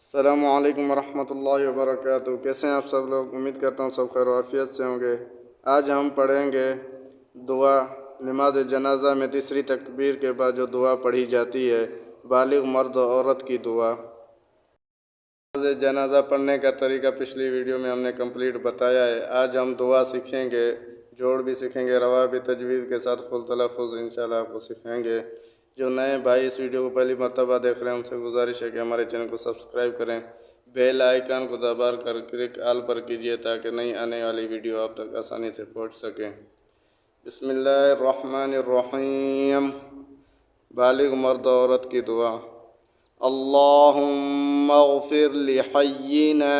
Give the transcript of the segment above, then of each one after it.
अस्सलामुअलैकुम वरहमतुल्लाहि वबरकातुहू। कैसे हैं आप सब लोग? उम्मीद करता हूँ सब खैर आफियत से होंगे। आज हम पढ़ेंगे दुआ। नमाज जनाजा में तीसरी तकबीर के बाद जो दुआ पढ़ी जाती है, बालिग मर्द और औरत की दुआ। नमाज जनाजा पढ़ने का तरीका पिछली वीडियो में हमने कंप्लीट बताया है। आज हम दुआ सीखेंगे, जोड़ भी सीखेंगे, रवा भी तजवीज़ के साथ खुल तलफ़ुज़ इंशाल्लाह आपको सिखाएंगे। जो नए भाई इस वीडियो को पहली मर्तबा देख रहे हैं उनसे गुजारिश है कि हमारे चैनल को सब्सक्राइब करें, बेल आइकन को दबा कर क्लिक आल पर कीजिए ताकि नई आने वाली वीडियो आप तक आसानी से पहुंच सकें। बिस्मिल्लाहिर्रहमानिर्रहीम। बालिग मर्द औरत की दुआ। अल्लाहुम्मा ग़फ़िर लिहय्यिना।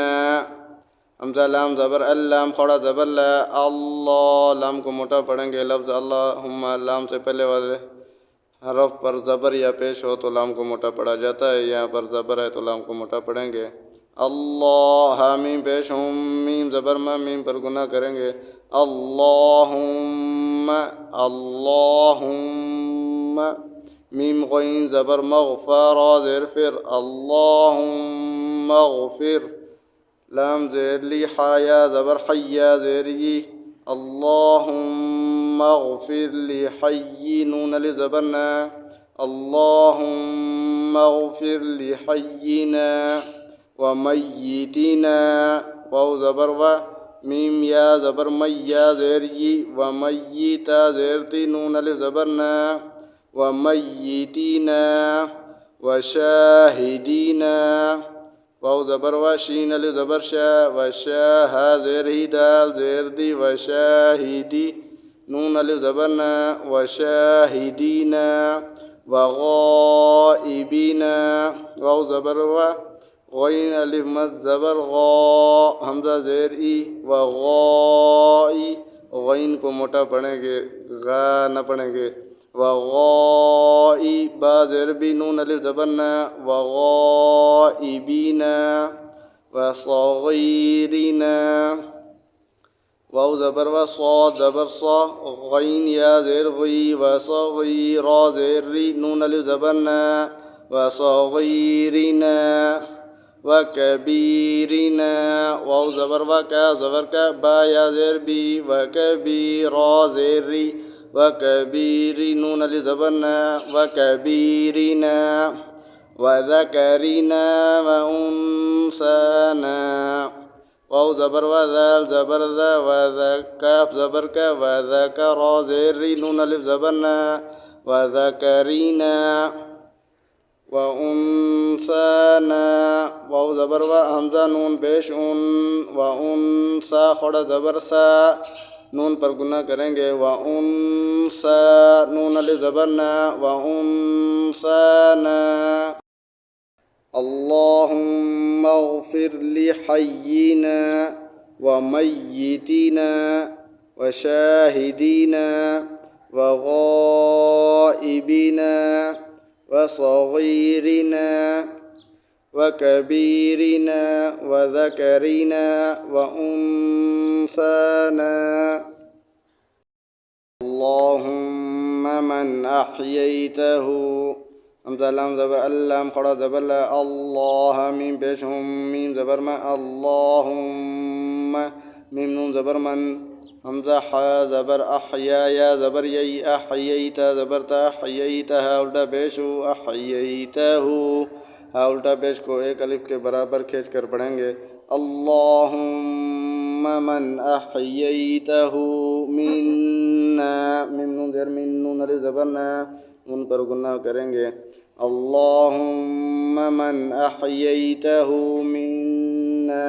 हमज़ा लाम ज़बर अल्लाम खड़ा ज़बर ला। अल्लाह लाम को मोटा पढ़ेंगे। लफ्ज़ अल्लाहुम्मा लाम से पहले वाले हरफ पर ज़बर या पेश हो तो लाम को मोटा पढ़ा जाता है। यहाँ पर ज़बर है तो लाम को मोटा पढ़ेंगे। अल्लाह हामीम पेश हुम मीम ज़बर मा मीम पर गुना करेंगे। अल्लाहुम्मा अल्लाहुम्मा मीम ग़ैन ज़बर मग़फ़रा ज़ेर फिर अल्लाहुम्मा ग़फ़िर। लाम ज़ेर ली हाया ज़बर हय्या ज़ेर यी। अल्लाहुम्मा ग़फ़िर लिहय्यि नून अलिफ़ ज़बर ना। अल्लाहुम्मा ग़फ़िर लिहय्यिना व मय्यितिना। वाव ज़बर व मीम या ज़बर मैया ज़ेर यी व मय्यिता ज़ेर ती नून अलिफ़ ज़बर ना। व मय्यितिना व शाहिदीना। वाव ज़बर व शीन अलिफ़ ज़बर शा व शाहा ज़ेर ही दाल ज़ेर दी व शाहिदी नून अलिफ़ ज़बर ना। व शाहिदीना व ग़ाइबीना। वाव ज़बर व ग़ैन अलिफ़ मद ज़बर ग़ा हमज़ा ज़ेर ई व ग़ाई ग़ैन को मोटा पढ़ेंगे, गा न पढ़ेंगे। व ग़ाई बा ज़ेर बी नून अलिफ़ ज़बर ना। व ग़ाइबीना व सग़ीरीना। वाव ज़बर व सॉद ज़बर सा ग़ैन या ज़ेर ग़ी व सग़ीरा ज़ेर री नून अलिफ़ ज़बर ना। व सग़ीरीना व कबीरीना। वाव ज़बर व का ज़बर का बा या ज़ेर बी व कबीरा ज़ेर री व कबीरी नून अलिफ़ ज़बर ना। व कबीरीना व ज़करीना व उन्साना। वाव ज़बर व ज़ाल ज़बर ज़ा व काफ ज़बर का व ज़करा ज़ेर री नून अलिफ़ ज़बर ना। व ज़करीना व उन्साना। वाव ज़बर व हमज़ा नून पेश उन व उन्सा खड़ा ज़बर सा नून पर गुना करेंगे। व उन्सा नून अलिफ़ ज़बर ना। व उन्साना। अल्लाहुम्मा ग़फ़िर लिहय्यिना व मय्यितिना व शाहिदीना व ग़ाइबीना व सग़ीरीना व कबीरीना व ज़करीना व उन्साना। अल्लाहुम्मा मन अह्यैतहु। हमज़ा लाम ज़बर अल्लाम खड़ा ज़बर ला। अल्लाह मीम पेश हुम मीम ज़बर मा। अल्लाहुम्मा मीम नून ज़बर मन हमज़ा हा ज़बर अहया या ज़बर यई अहयैता ज़बर ता अहयैता हा उल्टा पेश हो अहयैतहु। हा उल्टा पेश को एक अलिफ़ के बराबर खींच कर पढ़ेंगे। अल्लाहुम्मा मन अह्यैतहु मिन्ना। मीम नून ज़ेर मीन नून अलिफ़ ज़बर ना उन पर गुना करेंगे। अल्लाहुम्मा मन अह्यैतहु मिन्ना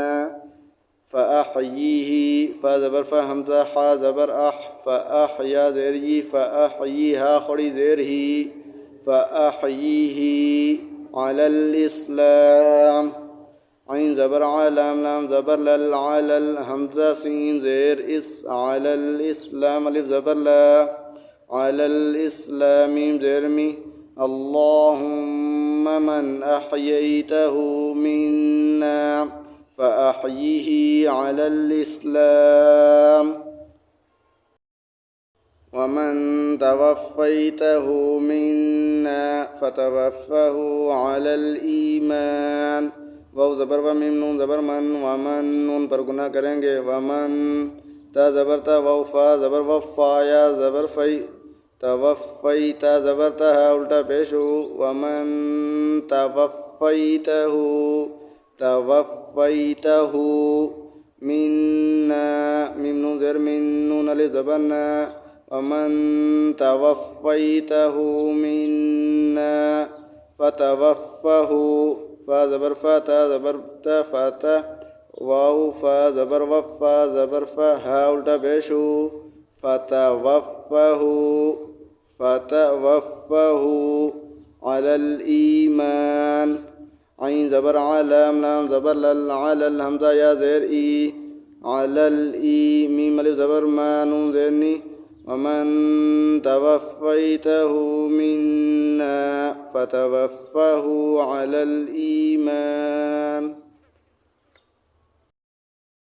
फ़अह्यीही। फ़ा ज़बर फ़ा हमज़ा हा ज़बर अह फ़अह्या ज़ेर यी फ़अह्यीहा खड़ी ज़ेर ही फ़अह्यीही अलल इस्लाम। ऐन ज़बर आ लाम लाम ज़बर लल अलल हमज़ा सीन ज़ेर इस अलल इस्लाम अलिफ़ ज़बर ला अलल इस्लाम मीम ज़ेर मी। अल्लाहुम्मा मन अह्यैतहु मिन्ना फ़अह्यीही अलल इस्लाम व मन तवफ़्फ़ैतहु मिन्ना फ़तवफ़्फ़हु अलल ईमान वाव ज़बर व मीम नून ज़बर मन वमन नून पर गुना करेंगे वमन ता ज़बर ता वाव फ़ा ज़बर वफ़ा या ज़बर फ़ई तवफ़ई ता ज़बर ता हा उल्टा पेश हो वमन तवफ़ईतहु तवफ़ईतहु मिन्ना मीम नून ज़ेर मिन नून अलिफ ज़बर ना वमन तवफ़ईतहु मिन्ना फ़तवफ़्फ़हु फ़ा ज़बर फ़ा ता ज़बर ता फ़ाता वाव फ़ा ज़बर वफ़ा ज़बर फ़ा हा उल्टा पेश हो फ़तवफ़्फ़हु फ़तवफ़्फ़हु अलल ईमान आइन ज़बर आलम लाम ज़बर लल अलल हमज़ा या ज़ेर ई अलल ई मीम अलिफ ज़बर मा नून ज़ेर नी वमन तवफ़्फ़ईतहु मिन्ना फ़तवफ़्फ़हु अलल ईमान